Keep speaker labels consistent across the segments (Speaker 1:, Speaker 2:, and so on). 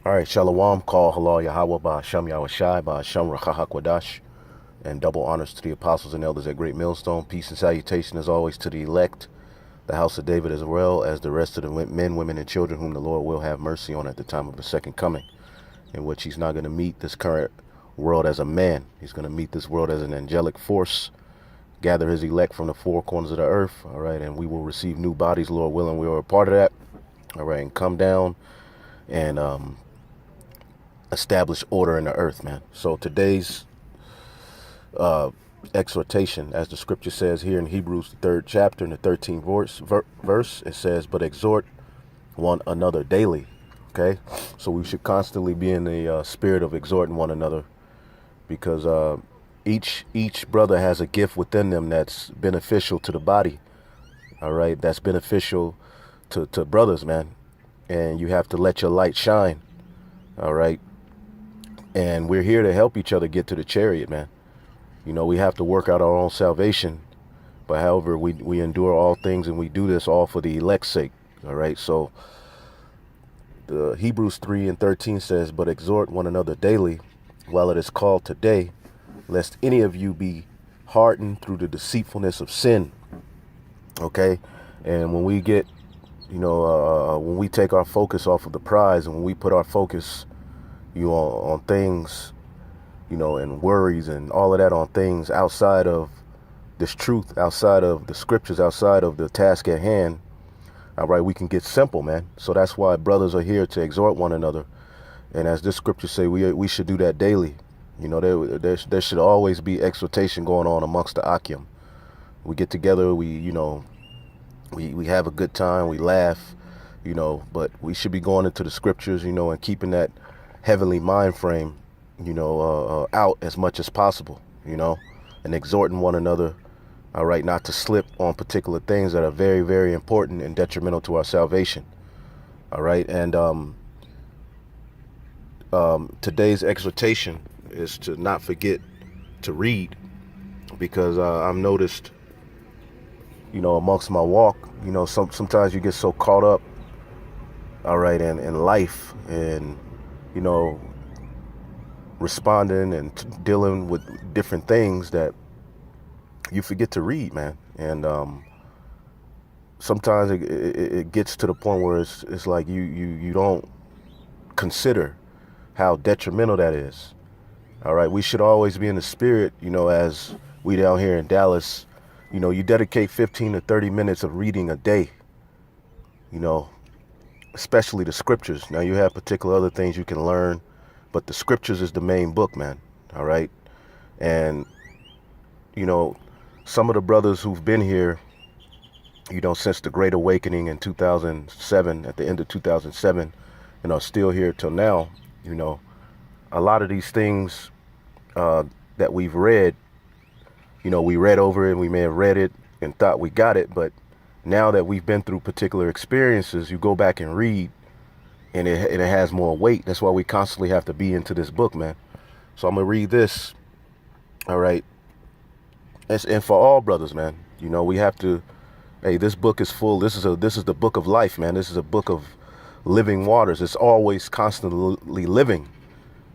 Speaker 1: All right, Shalom, call halal Yahweh, Ba'asham Yahweh Shai, Ba'asham Rachahakwadash, and double honors to the apostles and elders at Great Millstone. Peace and salutation as always to the elect, the house of David, as well as the rest of the men, women, and children whom the Lord will have mercy on at the time of the second coming, in which he's not going to meet this current world as a man. He's going to meet this world as an angelic force, gather his elect from the four corners of the earth, all right, and we will receive new bodies, Lord willing. We are a part of that, all right, and come down and establish order in the earth, man. So today's exhortation, as the scripture says here in Hebrews, the 3rd chapter, in the 13th verse, it says, but exhort one another daily. Okay, so we should constantly be in the spirit of exhorting one another, because each brother has a gift within them that's beneficial to the body. All right, that's beneficial to brothers, man, and you have to let your light shine. All right, and we're here to help each other get to the chariot, man. You know, we have to work out our own salvation, but however, we endure all things, and we do this all for the elect's sake. All right, so the Hebrews 3:13 says, but exhort one another daily while it is called today, lest any of you be hardened through the deceitfulness of sin. Okay, and when we get, when we take our focus off of the prize, and when we put our focus, on things, and worries and all of that, on things outside of this truth, outside of the scriptures, outside of the task at hand, all right, we can get simple, man. So that's why brothers are here, to exhort one another. And as this scripture say, we should do that daily. There should always be exhortation going on amongst the Akim. We get together, we have a good time, we laugh, but we should be going into the scriptures, and keeping that heavenly mind frame, out as much as possible, and exhorting one another, all right, not to slip on particular things that are very, very important and detrimental to our salvation. All right, and today's exhortation is to not forget to read, because I've noticed, amongst my walk, sometimes you get so caught up, all right, in life, and responding and dealing with different things, that you forget to read, man. And sometimes it gets to the point where it's like you don't consider how detrimental that is. All right, we should always be in the spirit, as we down here in Dallas, you dedicate 15 to 30 minutes of reading a day, especially the scriptures. Now, you have particular other things you can learn, but the scriptures is the main book, man. All right, and some of the brothers who've been here, since the Great Awakening in 2007, at the end of 2007, and are still here till now, a lot of these things that we've read, we read over it, and we may have read it and thought we got it, but now that we've been through particular experiences, you go back and read, and it has more weight. That's why we constantly have to be into this book, man. So I'm gonna read this, all right, and for all brothers, man, we have to. Hey, this book is full. This is the book of life, man. This is a book of living waters. It's always constantly living.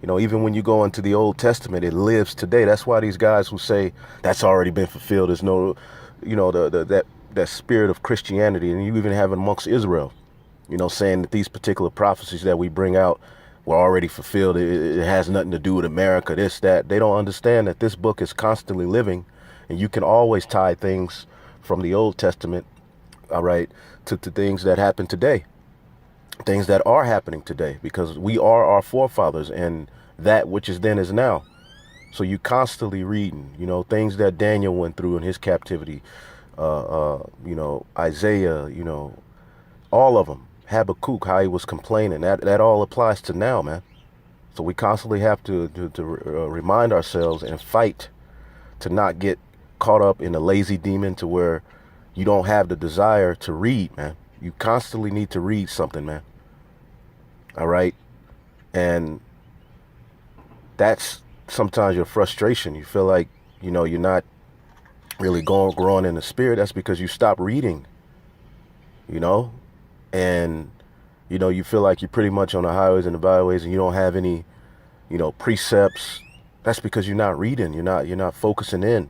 Speaker 1: Even when you go into the Old Testament, it lives today. That's why these guys who say that's already been fulfilled, there's no, that spirit of Christianity, and you even have it amongst Israel, saying that these particular prophecies that we bring out were already fulfilled. It has nothing to do with America, this, that. They don't understand that this book is constantly living, and you can always tie things from the Old Testament, all right, to things that happen today, things that are happening today, because we are our forefathers, and that which is then is now. So you constantly reading, things that Daniel went through in his captivity, Isaiah, all of them, Habakkuk, how he was complaining, that all applies to now, man. So we constantly have to remind ourselves and fight to not get caught up in a lazy demon, to where you don't have the desire to read, man. You constantly need to read something, man. All right. And that's sometimes your frustration. You feel like, you're not really growing in the spirit. That's because you stop reading, and You know, you feel like you're pretty much on the highways and the byways and you don't have any, precepts. That's because you're not reading. You're not focusing in.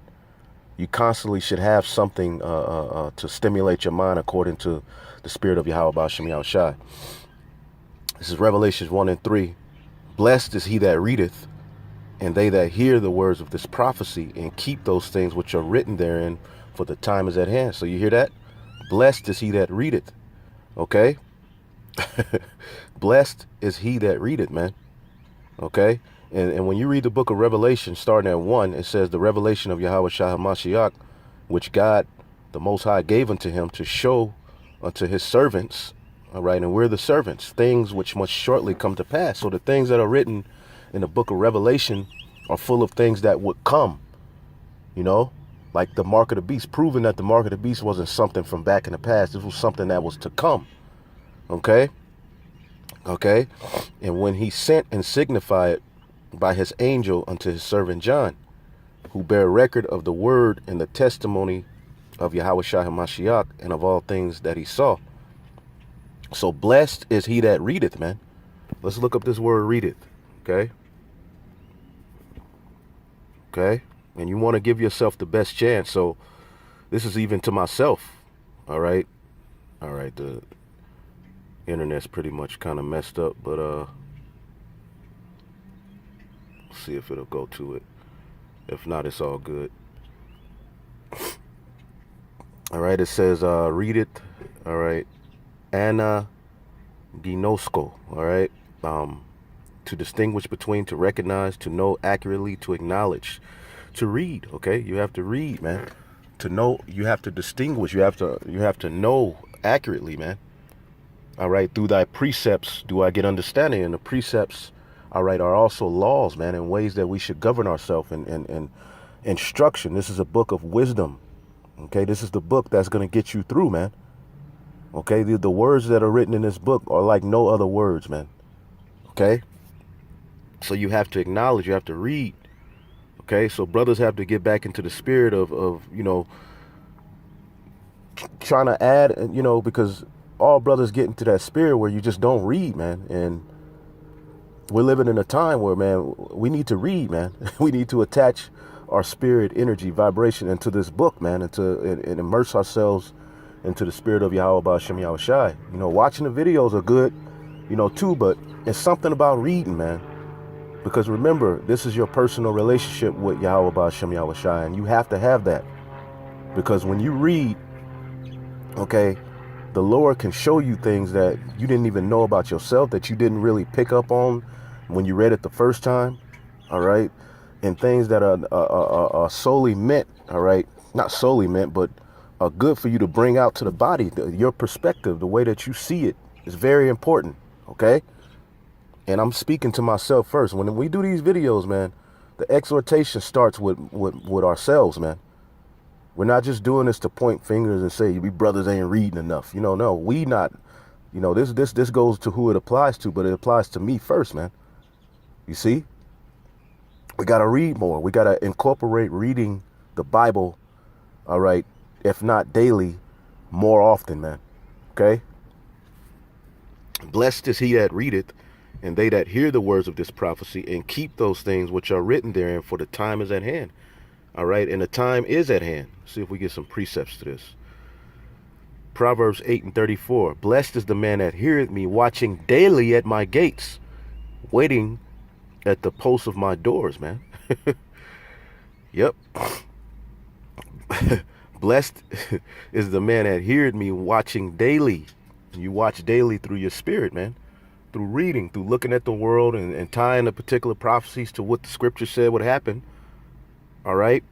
Speaker 1: You constantly should have something to stimulate your mind according to the spirit of Yahweh Ba'Shem Yahushai. This is Revelations 1 and 3. Blessed is he that readeth, and they that hear the words of this prophecy, and keep those things which are written therein, for the time is at hand. So you hear that? Blessed is he that readeth. Okay? Blessed is he that readeth, man. Okay? And when you read the book of Revelation, starting at 1, it says the revelation of Yahweh Shah HaMashiach, which God, the Most High, gave unto him to show unto his servants. All right, and we're the servants, things which must shortly come to pass. So the things that are written in the book of Revelation are full of things that would come, like the mark of the beast, proving that the mark of the beast wasn't something from back in the past. This was something that was to come. Okay? Okay? And when he sent and signified by his angel unto his servant John, who bare record of the word and the testimony of Yahweh Shah HaMashiach, and of all things that he saw. So blessed is he that readeth, man. Let's look up this word readeth. Okay? Okay? And you want to give yourself the best chance. So this is even to myself. All right? All right, the internet's pretty much kind of messed up, but see if it'll go to it. If not, it's all good. All right, it says read it. All right, Anna Ginosko. All right, to distinguish between, to recognize, to know accurately, to acknowledge, to read. Okay, you have to read, man. To know, you have to distinguish. You have to know accurately, man. All right, through thy precepts do I get understanding, and the precepts, all right, are also laws, man, and ways that we should govern ourselves, and instruction. This is a book of wisdom. Okay, this is the book that's going to get you through, man. Okay, the words that are written in this book are like no other words, man. Okay, so you have to acknowledge, you have to read. Okay, so brothers have to get back into the spirit of trying to add, because all brothers get into that spirit where you just don't read, man. And we're living in a time where, man, we need to read, man. We need to attach our spirit, energy, vibration into this book, man, and immerse ourselves into the spirit of Yahweh Ba'Shem Yahushai. Watching the videos are good, too, but it's something about reading, man. Because remember, this is your personal relationship with Yahweh Ba'Shem Yahushai, and you have to have that. Because when you read, okay, the Lord can show you things that you didn't even know about yourself, that you didn't really pick up on when you read it the first time, all right? And things that are solely meant, all right? Not solely meant, but are good for you to bring out to the body. Your perspective, the way that you see it is very important, okay? And I'm speaking to myself first. When we do these videos, man, the exhortation starts with ourselves, man. We're not just doing this to point fingers and say, we brothers ain't reading enough. No, we not, this goes to who it applies to, but it applies to me first, man. You see? We got to read more. We got to incorporate reading the Bible, all right, if not daily, more often, man. Okay? Blessed is he that readeth, and they that hear the words of this prophecy, and keep those things which are written therein, for the time is at hand. All right, and the time is at hand. See if we get some precepts to this. Proverbs 8 and 34. Blessed is the man that heareth me, watching daily at my gates, waiting at the posts of my doors, man. Yep. Blessed is the man that heareth me, watching daily. You watch daily through your spirit, man. Through reading, through looking at the world and tying the particular prophecies to what the scripture said would happen. All right.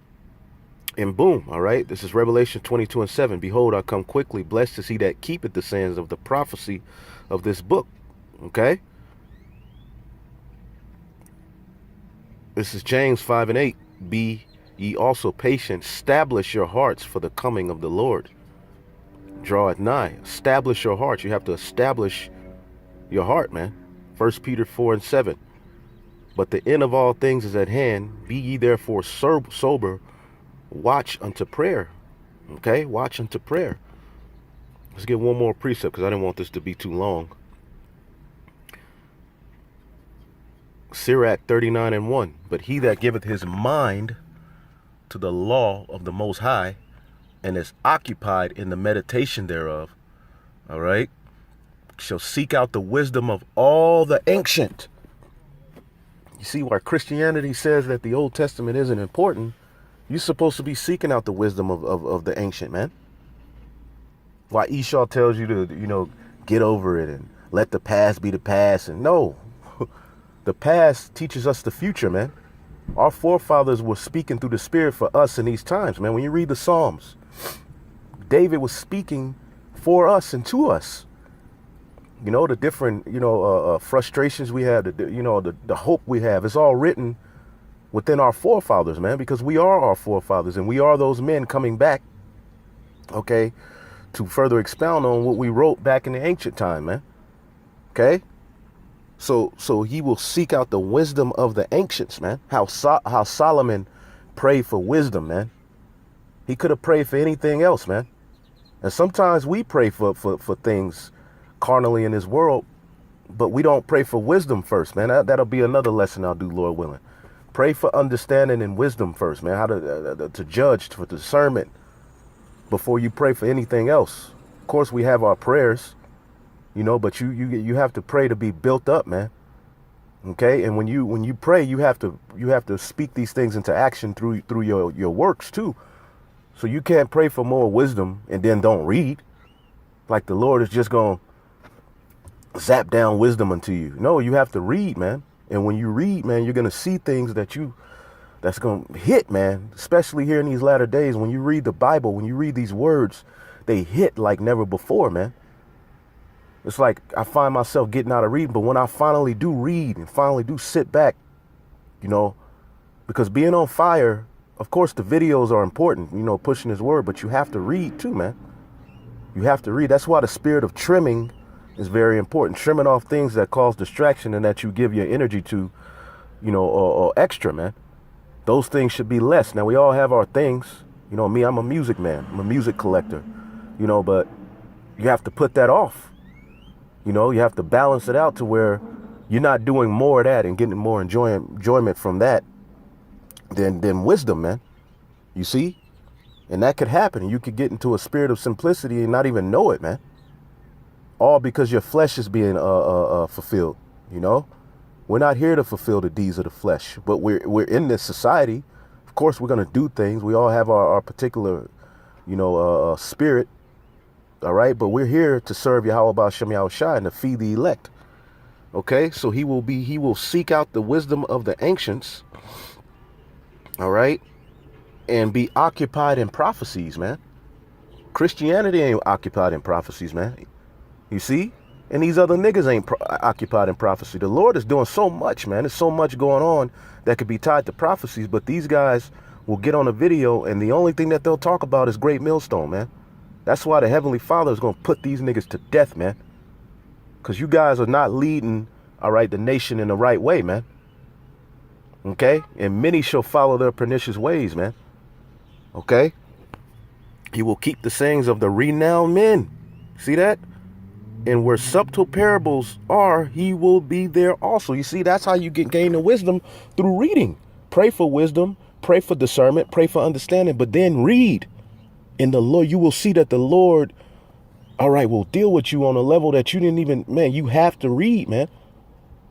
Speaker 1: And boom. All right. This is Revelation 22 and 7. Behold, I come quickly. Blessed is he that keepeth the sayings of the prophecy of this book. Okay. This is James 5 and 8. Be ye also patient. Establish your hearts for the coming of the Lord. Draw it nigh. Establish your hearts. You have to establish your heart, man. 1 Peter 4 and 7. But the end of all things is at hand. Be ye therefore sober. Watch unto prayer. Okay? Watch unto prayer. Let's get one more precept because I didn't want this to be too long. Sirach 39:1. But he that giveth his mind to the law of the Most High and is occupied in the meditation thereof, all right, shall seek out the wisdom of all the ancient. You see why Christianity says that the Old Testament isn't important? You're supposed to be seeking out the wisdom of the ancient, man. Why Esau tells you to, get over it and let the past be the past. And no, the past teaches us the future, man. Our forefathers were speaking through the Spirit for us in these times, man. When you read the Psalms, David was speaking for us and to us. The different, frustrations we have, the hope we have. It's all written within our forefathers, man, because we are our forefathers and we are those men coming back, okay, to further expound on what we wrote back in the ancient time, man. Okay. So he will seek out the wisdom of the ancients, man. How Solomon prayed for wisdom, man. He could have prayed for anything else, man. And sometimes we pray for things carnally in this world, but we don't pray for wisdom first, man. That'll be another lesson I'll do, Lord willing. Pray for understanding and wisdom first, man. How to judge, for discernment, before you pray for anything else. Of course, we have our prayers, but you have to pray to be built up, man. Okay, and when you pray, you have to speak these things into action through your works too. So you can't pray for more wisdom and then don't read, like the Lord is just gonna zap down wisdom unto you. No, you have to read, man. And when you read, man, you're gonna see things that's gonna hit, man. Especially here in these latter days, when you read the Bible, when you read these words, they hit like never before, man. It's like I find myself getting out of reading, but when I finally do read and finally do sit back, because being on fire, of course, the videos are important, pushing his word, but you have to read too, man. You have to read. That's why the spirit of trimming is very important. Trimming off things that cause distraction and that you give your energy to, or extra, man. Those things should be less. Now, we all have our things. Me, I'm a music man. I'm a music collector, but you have to put that off. You have to balance it out to where you're not doing more of that and getting more enjoyment from that than wisdom, man. You see? And that could happen. You could get into a spirit of simplicity and not even know it, man. All because your flesh is being fulfilled, We're not here to fulfill the deeds of the flesh, but we're in this society. Of course, we're going to do things. We all have our particular, spirit. All right. But we're here to serve Yahweh Shem Yahushua and to feed the elect. OK, so he will seek out the wisdom of the ancients. All right. And be occupied in prophecies, man. Christianity ain't occupied in prophecies, man. You see? And these other niggas ain't occupied in prophecy. The Lord is doing so much, man. There's so much going on that could be tied to prophecies. But these guys will get on a video and the only thing that they'll talk about is Great Millstone, man. That's why the Heavenly Father is going to put these niggas to death, man. Because you guys are not leading, all right, the nation in the right way, man. Okay? And many shall follow their pernicious ways, man. Okay? He will keep the sayings of the renowned men. See that? And where subtle parables are, he will be there also. You see, that's how you gain the wisdom, through reading. Pray for wisdom, pray for discernment, pray for understanding, but then read. And the Lord, you will see that the Lord, all right, will deal with you on a level that you didn't even, man, you have to read, man.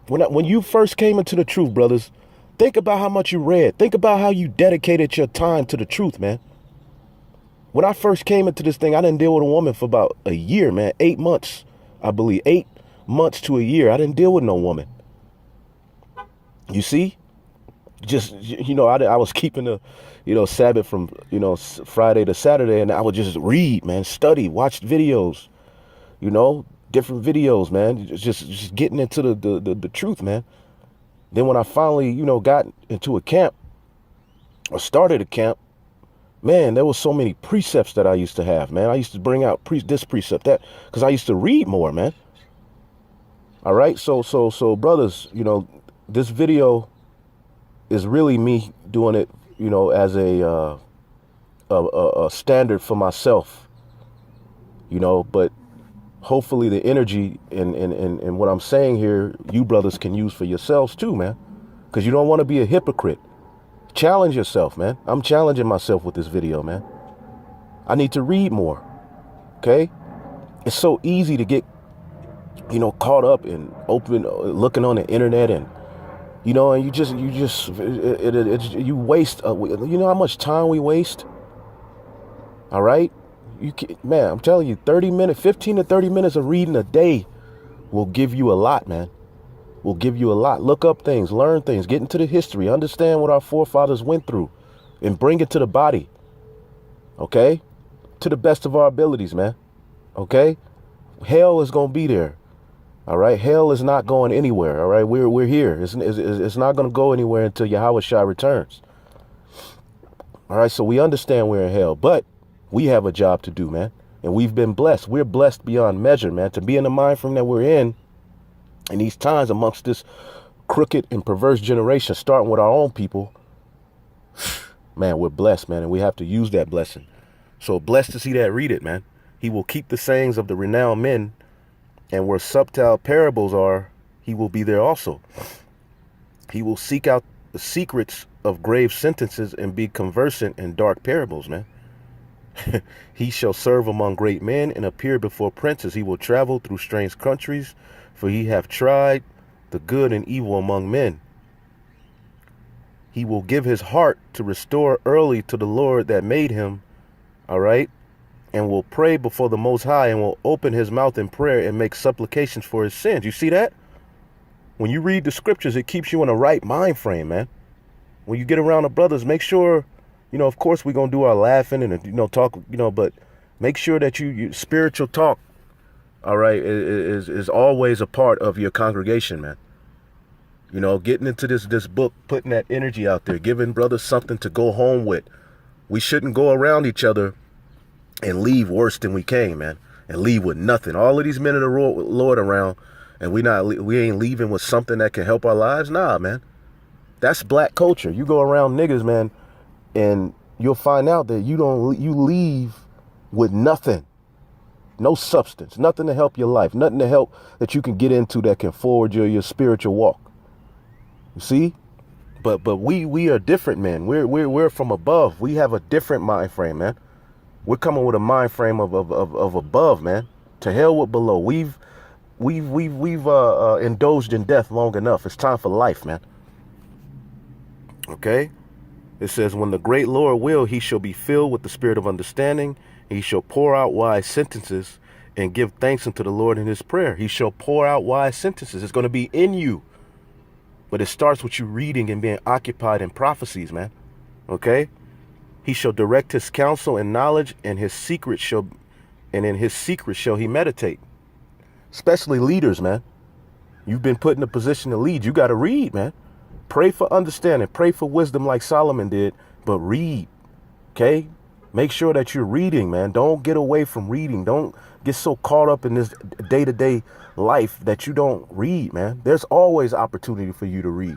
Speaker 1: When you first came into the truth, brothers, think about how much you read. Think about how you dedicated your time to the truth, man. When I first came into this thing, I didn't deal with a woman for about a year, man. 8 months, I believe. 8 months to a year. I didn't deal with no woman. You see? Just, I was keeping the, Sabbath from, Friday to Saturday. And I would just read, man, study, watch videos, different videos, man. Just getting into the truth, man. Then when I finally, got into a camp or started a camp, man, there was so many precepts that I used to have, man. I used to bring out this precept, that, because I used to read more, man. All right. So brothers, this video is really me doing it, as a standard for myself, but hopefully the energy and what I'm saying here, you brothers can use for yourselves too, man. because you don't want to be a hypocrite. Challenge yourself, man. I'm challenging myself with this video, man. I need to read more. Okay? It's so easy to get, caught up in looking on the internet, and and you waste. You know how much time we waste. All right, man. I'm telling you, 15 to 30 minutes of reading a day will give you a lot, man. Will give you a lot. Look up things, learn things, get into the history, understand what our forefathers went through, and bring it to the body. Okay, to the best of our abilities, man. Okay, hell is gonna be there. All right, hell is not going anywhere. All right, we're here. It's not gonna go anywhere until Yahweh Shai returns. All right, so we understand we're in hell, but we have a job to do, man. And we've been blessed. We're blessed beyond measure, man, to be in the mind frame that we're in these times amongst this crooked and perverse generation, starting with our own people. Man, we're blessed, man, and we have to use that blessing. So blessed to see that. Read it, man. He will keep the sayings of the renowned men, and where subtle parables are, he will be there also. He will seek out the secrets of grave sentences and be conversant in dark parables, man. He shall serve among great men and appear before princes. He will travel through strange countries, for he hath tried the good and evil among men. He will give his heart to restore early to the Lord that made him, all right, and will pray before the Most High, and will open his mouth in prayer and make supplications for his sins. You see that? When you read the scriptures, it keeps you in a right mind frame, man. When you get around the brothers, make sure, of course we're going to do our laughing and, talk, but make sure that you spiritual talk, all right, is always a part of your congregation, man. Getting into this book, putting that energy out there, giving brothers something to go home with. We shouldn't go around each other and leave worse than we came, man, and leave with nothing. All of these men of the Lord around, and we ain't leaving with something that can help our lives. Nah, man, that's black culture. You go around niggas, man, and you'll find out that you leave with nothing, no substance, nothing to help your life, nothing to help that you can get into that can forward your spiritual walk. You see, but we are different, man. We're from above. We have a different mind frame, man. We're coming with a mind frame of above, man. To hell with below. We've indulged in death long enough. It's time for life, man. Okay. It says, when the great Lord will, he shall be filled with the spirit of understanding. He shall pour out wise sentences and give thanks unto the Lord in his prayer. He shall pour out wise sentences. It's going to be in you. But it starts with you reading and being occupied in prophecies, man. Okay. He shall direct his counsel in knowledge, and in his secret shall he meditate. Especially leaders, man. You've been put in a position to lead. You got to read, man. Pray for understanding. Pray for wisdom like Solomon did, but read. Okay? Make sure that you're reading, man. Don't get away from reading. Don't get so caught up in this day-to-day life that you don't read, man. There's always opportunity for you to read.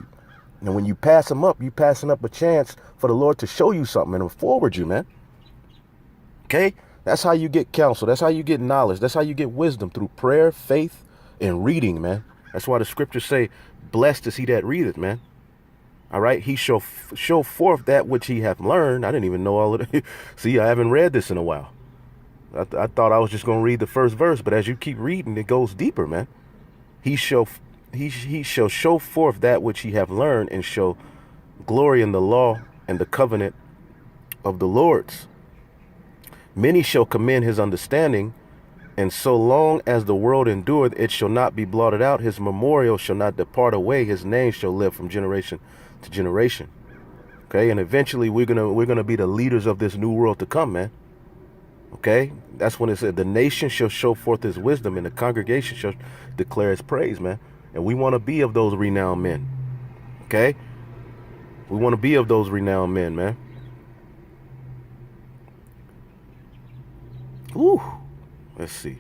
Speaker 1: And when you pass them up, you're passing up a chance for the Lord to show you something and forward you, man. Okay? That's how you get counsel. That's how you get knowledge. That's how you get wisdom, through prayer, faith, and reading, man. That's why the scriptures say, blessed is he that readeth, man. All right? He shall show forth that which he hath learned. I didn't even know all of it. See, I haven't read this in a while. I thought I was just going to read the first verse, but as you keep reading, it goes deeper, man. He shall show forth that which he hath learned, and shall glory in the law and the covenant of the Lord's. Many shall commend his understanding, and so long as the world endureth, it shall not be blotted out. His memorial shall not depart away. His name shall live from generation to generation. Okay, and eventually we're gonna be the leaders of this new world to come, man. Okay, that's when it said the nation shall show forth his wisdom, and the congregation shall declare his praise, man. And we want to be of those renowned men. Okay, we want to be of those renowned men, man. Ooh, let's see.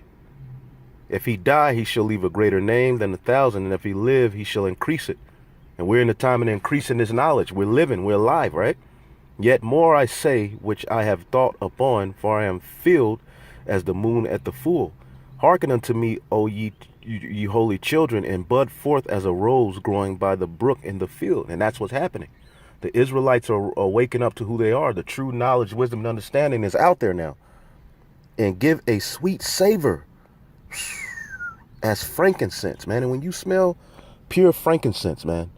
Speaker 1: If he die, he shall leave a greater name than 1,000, and if he live, he shall increase it. And we're in the time of increasing this knowledge. We're living, we're alive, right? Yet more I say, which I have thought upon, for I am filled as the moon at the full. Hearken unto me, O ye you holy children, and bud forth as a rose growing by the brook in the field. And that's what's happening. The Israelites are waking up to who they are. The true knowledge, wisdom, and understanding is out there now. And give a sweet savor as frankincense, man. And when you smell pure frankincense, man,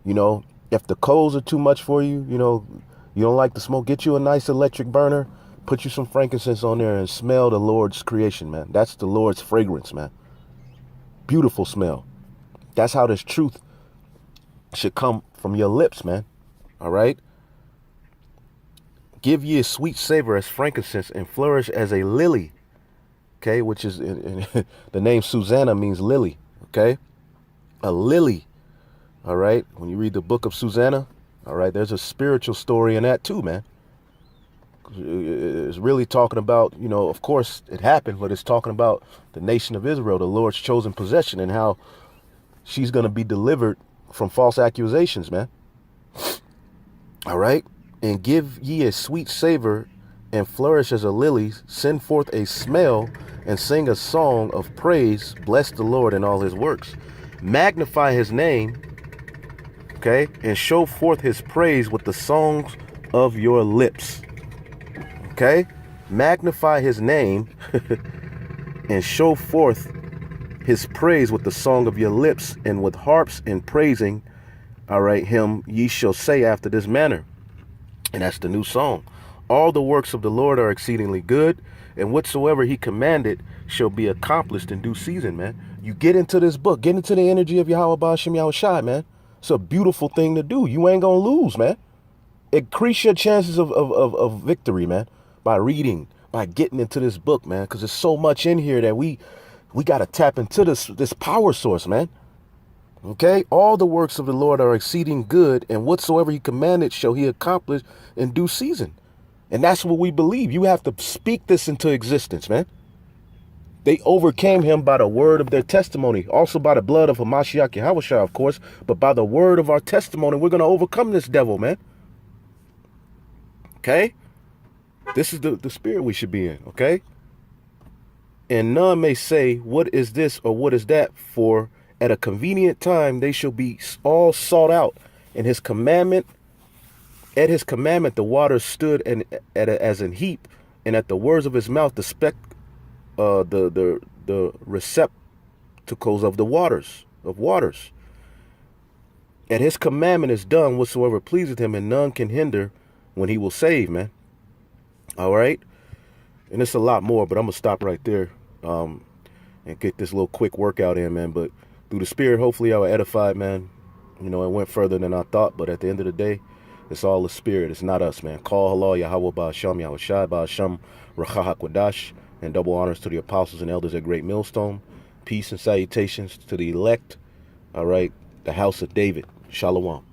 Speaker 1: you know, if the coals are too much for you, you know, you don't like the smoke, get you a nice electric burner, put you some frankincense on there and smell the Lord's creation, man. That's the Lord's fragrance, man. Beautiful smell. That's how this truth should come from your lips, man. All right? Give ye a sweet savor as frankincense and flourish as a lily. Okay, which is the name Susanna means lily. Okay, a lily. All right, when you read the book of Susanna, all right, there's a spiritual story in that too, man. It's really talking about, you know, of course it happened, but it's talking about the nation of Israel, the Lord's chosen possession, and how she's going to be delivered from false accusations, man. All right, and give ye a sweet savor and flourish as a lily, send forth a smell and sing a song of praise. Bless the Lord in all his works. Magnify his name, okay, and show forth his praise with the songs of your lips. Okay, magnify his name and show forth his praise with the song of your lips, and with harps and praising, all right, him ye shall say after this manner. And that's the new song. All the works of the Lord are exceedingly good, and whatsoever he commanded shall be accomplished in due season, man. You get into this book, get into the energy of Yahweh Ba'ashem Yahushai, man. It's a beautiful thing to do. You ain't gonna lose, man. Increase your chances of victory, man, by reading, by getting into this book, man, because there's so much in here that we got to tap into this power source, man. Okay, all the works of the Lord are exceeding good, and whatsoever he commanded shall he accomplish in due season. And that's what we believe. You have to speak this into existence, man. They overcame him by the word of their testimony, also by the blood of Hamashiach Yahushua, of course, but by the word of our testimony, we're going to overcome this devil, man. Okay? This is the spirit we should be in, okay? And none may say, what is this or what is that? For at a convenient time they shall be all sought out. In his commandment, at his commandment the waters stood as an heap, and at the words of his mouth the receptacles of the waters. At his commandment is done whatsoever pleaseth him, and none can hinder when he will save, man. All right? And it's a lot more, but I'm going to stop right there and get this little quick workout in, man. But through the spirit, hopefully I was edified, man. You know, it went further than I thought, but at the end of the day, it's all the spirit. It's not us, man. Call halal Yahweh Ba'ashem Yahushai Ba'ashem Racha HaKodash, and double honors to the apostles and elders at Great Millstone. Peace and salutations to the elect. All right, the house of David. Shalom.